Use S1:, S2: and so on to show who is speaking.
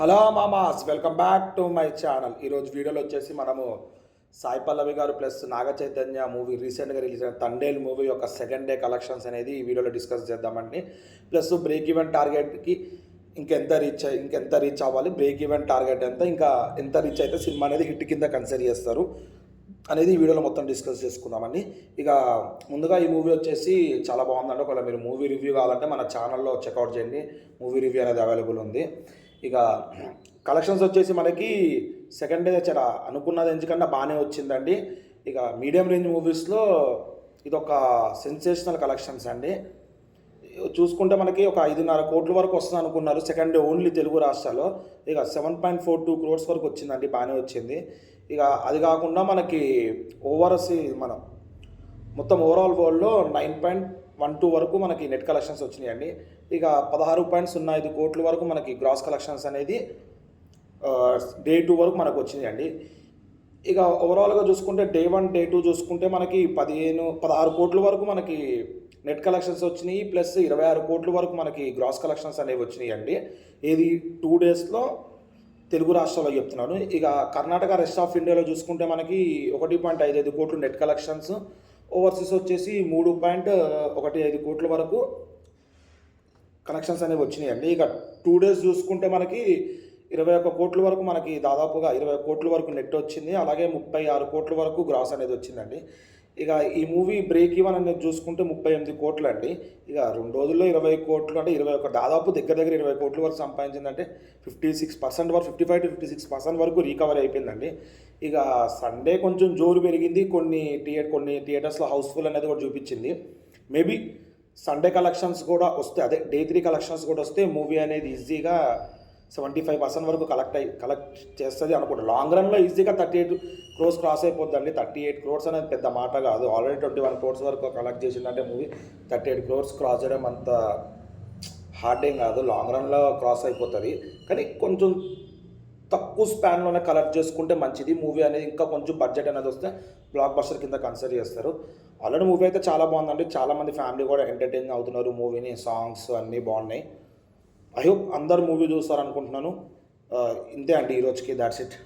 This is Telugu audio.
S1: హలో మామాస్, welcome back to my channel. ఈరోజు వీడియోలో వచ్చేసి మనము సాయి పల్లవి గారు ప్లస్ నాగ చైతన్య మూవీ రీసెంట్గా రిలీజ్ అయిన తండేల్ మూవీ యొక్క సెకండ్ డే కలెక్షన్స్ అనేది ఈ వీడియోలో డిస్కస్ చేద్దామండి. ప్లస్ బ్రేక్ ఈవెన్ టార్గెట్కి ఇంకెంత రీచ్ అవ్వాలి, బ్రేక్ ఈవెన్ టార్గెట్ ఎంత రీచ్ అయితే సినిమా అనేది హిట్ కింద కన్సిడర్ చేస్తారు అనేది ఈ వీడియోలో మొత్తం డిస్కస్ చేసుకుందామండి. ఇక ముందుగా ఈ మూవీ వచ్చేసి చాలా బాగుందండి. ఒకవేళ మీరు మూవీ రివ్యూ కావాలంటే మన ఛానల్లో చెక్అవుట్ చేయండి, మూవీ రివ్యూ అనేది అవైలబుల్ ఉంది. ఇక కలెక్షన్స్ వచ్చేసి మనకి సెకండ్ డే చాలా అనుకున్నది ఎందుకన్నా బాగానే వచ్చిందండి. ఇక మీడియం రేంజ్ మూవీస్లో ఇది ఒక సెన్సేషనల్ కలెక్షన్స్ అండి. చూసుకుంటే మనకి ఒక 5.5 కోట్ల వరకు వస్తుంది అనుకున్నారు సెకండ్ డే ఓన్లీ తెలుగు రాష్ట్రాల్లో. ఇక 7.42 crores వరకు వచ్చిందండి, బాగానే వచ్చింది. ఇక అది కాకుండా మనకి మనం మొత్తం ఓవరాల్ వరల్డ్లో 9.12 వరకు మనకి నెట్ కలెక్షన్స్ వచ్చినాయండి. ఇక 16.05 కోట్ల వరకు మనకి గ్రాస్ కలెక్షన్స్ అనేది డే 2 వరకు మనకు వచ్చినాయండి. ఇక ఓవరాల్గా చూసుకుంటే డే 1 డే 2 చూసుకుంటే మనకి 16 కోట్ల వరకు మనకి నెట్ కలెక్షన్స్ వచ్చినాయి, ప్లస్ 26 కోట్ల వరకు మనకి గ్రాస్ కలెక్షన్స్ అనేవి వచ్చినాయండి. ఇది 2 డేస్లో తెలుగు రాష్ట్రాల్లో చెప్తున్నాను. ఇక కర్ణాటక, రెస్ట్ ఆఫ్ ఇండియాలో చూసుకుంటే మనకి 1.55 కోట్లు నెట్ కలెక్షన్స్, ఓవర్సీస్ వచ్చేసి 3.15 కోట్ల వరకు కలెక్షన్స్ అనేవి వచ్చినాయండి. ఇక 2 డేస్ చూసుకుంటే మనకి 21 కోట్ల వరకు మనకి దాదాపుగా 20 కోట్ల వరకు నెట్ వచ్చింది, అలాగే 36 కోట్ల వరకు గ్రాస్ అనేది వచ్చిందండి. ఇక ఈ మూవీ బ్రేక్ ఈవెన్ అనేది చూసుకుంటే 38 కోట్లు అండి. ఇక 2 రోజుల్లో 20 కోట్లు అంటే 21 దాదాపు దగ్గర 20 కోట్ల వరకు సంపాదించిందంటే 56% వరకు 55 to 56% వరకు రికవర్ అయిపోయిందండి. ఇక సండే కొంచెం జోరు పెరిగింది, కొన్ని థియేటర్స్లో హౌస్ఫుల్ అనేది కూడా చూపించింది. మేబీ సండే కలెక్షన్స్ కూడా వస్తే, అదే డే 3 కలెక్షన్స్ కూడా వస్తే మూవీ అనేది ఈజీగా 75% వరకు కలెక్ట్ చేస్తుంది అనుకుంటా. లాంగ్ రన్లో ఈజీగా 38 crores క్రాస్ అయిపోద్దండి. 38 crores అనేది పెద్ద మాట కాదు. ఆల్రెడీ 21 crores వరకు కలెక్ట్ చేసిందంటే మూవీ 38 crores క్రాస్ చేయడం అంత హార్డ్ ఏం కాదు, లాంగ్ రన్లో క్రాస్ అయిపోతుంది. కానీ కొంచెం తక్కువ స్పాన్లోనే కలెక్ట్ చేసుకుంటే మంచిది. మూవీ అనేది ఇంకా కొంచెం బడ్జెట్ అనేది వస్తే బ్లాక్ బస్టర్ కింద కన్సిడర్ చేస్తారు. ఆల్రెడీ మూవీ అయితే చాలా బాగుందండి, చాలామంది ఫ్యామిలీ కూడా ఎంటర్టైన్ అవుతున్నారు మూవీని, సాంగ్స్ అన్నీ బాగున్నాయి. ఐ హోప్ అందరు మూవీ చూస్తారు అనుకుంటున్నాను. ఇంతే అండి ఈరోజుకి, దాట్స్ ఇట్.